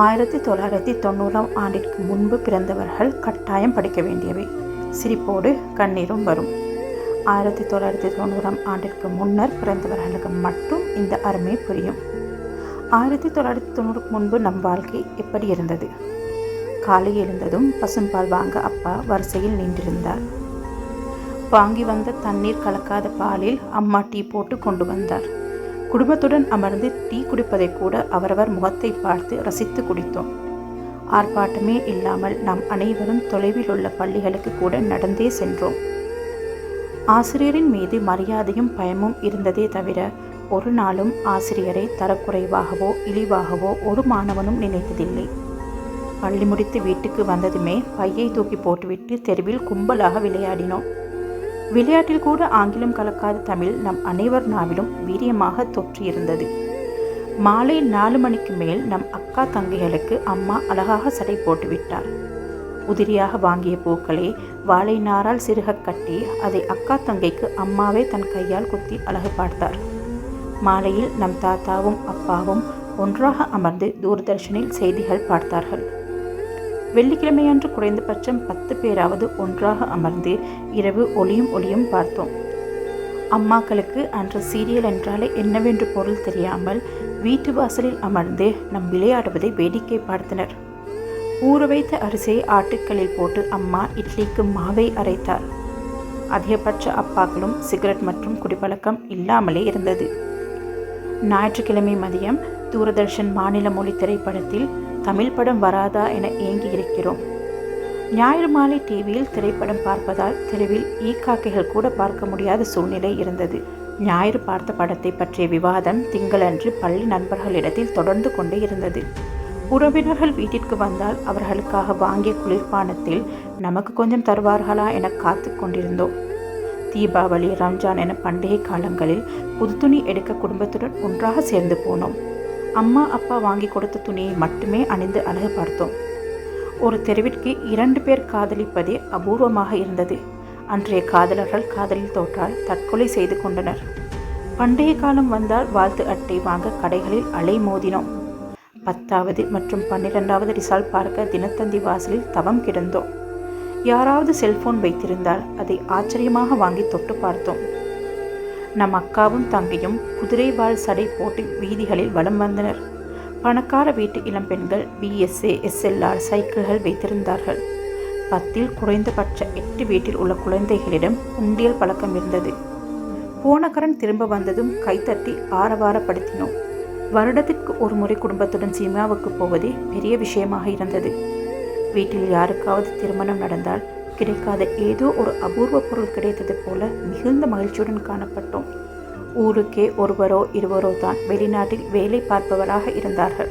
1990ஆம் ஆண்டிற்கு முன்பு பிறந்தவர்கள் கட்டாயம் படிக்க வேண்டியவை. சிரிப்போடு கண்ணீரும் வரும். 1990ஆம் ஆண்டிற்கு முன்னர் பிறந்தவர்களுக்கு மட்டும் இந்த அருமை புரியும். 1990க்கு முன்பு நம் வாழ்க்கை எப்படி இருந்தது? காலை எழுந்ததும் பசும்பால் வாங்க அப்பா வரிசையில் நின்றிருந்தார். வாங்கி வந்த தண்ணீர் கலக்காத பாலில் அம்மா டீ போட்டு கொண்டு வந்தார். குடும்பத்துடன் அமர்ந்து டீ குடிப்பதை கூட அவரவர் முகத்தை பார்த்து ரசித்து குடித்தோம். ஆர்ப்பாட்டமே இல்லாமல் நாம் அனைவரும் தொலைவில் உள்ள பள்ளிகளுக்கு கூட நடந்தே சென்றோம். ஆசிரியரின் மீது மரியாதையும் பயமும் இருந்ததே தவிர ஒரு நாளும் ஆசிரியரை தரக்குறைவாகவோ இழிவாகவோ ஒரு மாணவனும் நினைத்ததில்லை. பள்ளி முடித்து வீட்டுக்கு வந்ததுமே பையை தூக்கி போட்டுவிட்டு தெருவில் கும்பலாக விளையாடினோம். விளையாட்டில் கூட ஆங்கிலம் கலக்காத தமிழ் நம் அனைவர் நாவிலும் வீரியமாக தொற்றியிருந்தது. மாலை 4 மணிக்கு மேல் நம் அக்கா தங்கைகளுக்கு அம்மா அழகாக சடை போட்டுவிட்டார். உதிரியாக வாங்கிய பூக்களை வாழை நாரால் சிறுக கட்டி அதை அக்கா தங்கைக்கு அம்மாவே தன் கையால் குத்தி அழகு பார்த்தார். மாலையில் நம் தாத்தாவும் அப்பாவும் ஒன்றாக அமர்ந்து தூர்தர்ஷனில் செய்திகள் பார்த்தார்கள். வெள்ளிக்கிழமையன்று குறைந்தபட்சம் 10 பேராவது ஒன்றாக அமர்ந்து இரவு ஒளியும் பார்த்தோம். அம்மாக்களுக்கு அன்று சீரியல் என்றாலே என்னவென்று பொருள் தெரியாமல் வீட்டு வாசலில் அமர்ந்து நம் விளையாடுவதை வேடிக்கை பார்த்தனர். ஊற வைத்த அரிசியை ஆட்டுக்களில் போட்டு அம்மா இட்லிக்கு மாவை அரைத்தார். அதிகபட்ச அப்பாக்களும் சிகரெட் மற்றும் குடிப்பழக்கம் இல்லாமலே இருந்தது. ஞாயிற்றுக்கிழமை மதியம் தூர்தர்ஷன் மாநில மொழி திரைப்படத்தில் தமிழ் படம் வராதா என ஏங்கி இருக்கிறோம். ஞாயிறு மாலை டிவியில் திரைப்படம் பார்ப்பதால் தெருவில் ஈக்காக்கைகள் கூட பார்க்க முடியாத சூழ்நிலை இருந்தது. ஞாயிறு பார்த்த படத்தை பற்றிய விவாதம் திங்களன்று பள்ளி நண்பர்களிடத்தில் தொடர்ந்து கொண்டே இருந்தது. உறவினர்கள் வீட்டிற்கு வந்தால் அவர்களுக்காக வாங்கிய குளிர்பானத்தில் நமக்கு கொஞ்சம் தருவார்களா என காத்து கொண்டிருந்தோம். தீபாவளி, ரம்ஜான் என பண்டிகை காலங்களில் புது துணி எடுக்க குடும்பத்துடன் ஒன்றாக சேர்ந்து போனோம். அம்மா அப்பா வாங்கி கொடுத்த துணியை மட்டுமே அணிந்து அழகு பார்த்தோம். ஒரு தெருவிற்கு 2 பேர் காதலிப்பதே அபூர்வமாக இருந்தது. அன்றைய காதலர்கள் காதலில் தோற்றால் தற்கொலை செய்து கொண்டனர். பண்டிகை காலம் வந்தால் வாழ்த்து அட்டை வாங்க கடைகளில் அலை மோதினோம். 10வது மற்றும் 12வது ரிசல்ட் பார்க்க தினத்தந்தி வாசலில் தவம் கிடந்தோம். யாராவது செல்போன் வைத்திருந்தால் அதை ஆச்சரியமாக வாங்கி தொட்டு பார்த்தோம். நம் அக்காவும் தங்கையும் குதிரை வால் சடை போட்டு வீதிகளில் வலம் வந்தனர். பணக்கார வீட்டு இளம்பெண்கள் BSA SLR சைக்கிள்கள் வைத்திருந்தார்கள். 10ல் குறைந்தபட்ச 8 வீட்டில் உள்ள குழந்தைகளிடம் உண்டியல் பழக்கம் இருந்தது. போன கரன் திரும்ப வந்ததும் கைத்தட்டி ஆரவாரப்படுத்தினோம். வருடத்திற்கு ஒரு முறை குடும்பத்துடன் சினிமாவுக்கு போவதே பெரிய விஷயமாக இருந்தது. வீட்டில் யாருக்காவது திருமணம் நடந்தால் கிடைக்காத ஏதோ ஒரு அபூர்வ பொருள் கிடைத்தது போல மிகுந்த மகிழ்ச்சியுடன் காணப்பட்டோம். ஊருக்கே ஒருவரோ இருவரோ தான் வெளிநாட்டில் வேலை பார்ப்பவராக இருந்தார்கள்.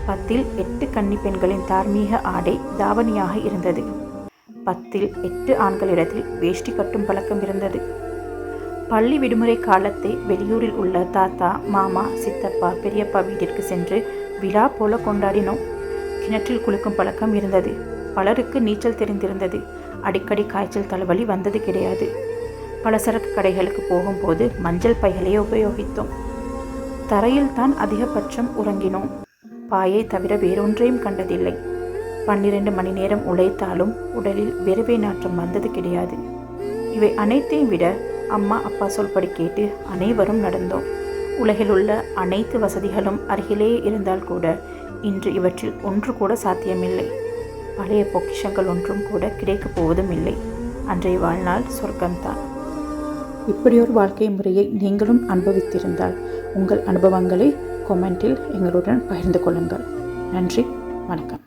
10ல் 8 கன்னி பெண்களின் தார்மீக ஆடை தாவணியாக இருந்தது. 10ல் 8 ஆண்களிடத்தில் வேஷ்டி கட்டும் பழக்கம் இருந்தது. பள்ளி விடுமுறை காலத்தை வெளியூரில் உள்ள தாத்தா, மாமா, சித்தப்பா, பெரியப்பா வீட்டிற்கு சென்று விழா போல கொண்டாடினோம். கிணற்றில் குளிக்கும் பழக்கம் இருந்தது. பலருக்கு நீச்சல் தெரிந்திருந்தது. அடிக்கடி காய்ச்சல் தலைவலி வந்தது கிடையாது. பலசரக்கு கடைகளுக்கு போகும்போது மஞ்சள் பைகளை உபயோகித்தோம். தரையில் தான் அதிகபட்சம் உறங்கினோம். பாயை தவிர வேறொன்றையும் கண்டதில்லை. 12 மணி நேரம் உழைத்தாலும் உடலில் வெறுவை நாற்றம் வந்தது கிடையாது. இவை அனைத்தையும் விட அம்மா அப்பா சொல்படி கேட்டு அனைவரும் நடந்தோம். உலகில் உள்ள அனைத்து வசதிகளும் அருகிலே இருந்தால் கூட இன்று இவற்றில் ஒன்று கூட சாத்தியமில்லை. பழைய பொக்கிஷங்கள் ஒன்றும் கூட கிடைக்கப் போவதும் இல்லை. அன்றைய வாழ்நாள் சொர்க்கம்தான். இப்படியொரு வாழ்க்கை முறையை நீங்களும் அனுபவித்திருந்தால் உங்கள் அனுபவங்களை கொமெண்டில் எங்களுடன் பகிர்ந்து கொள்ளுங்கள். நன்றி, வணக்கம்.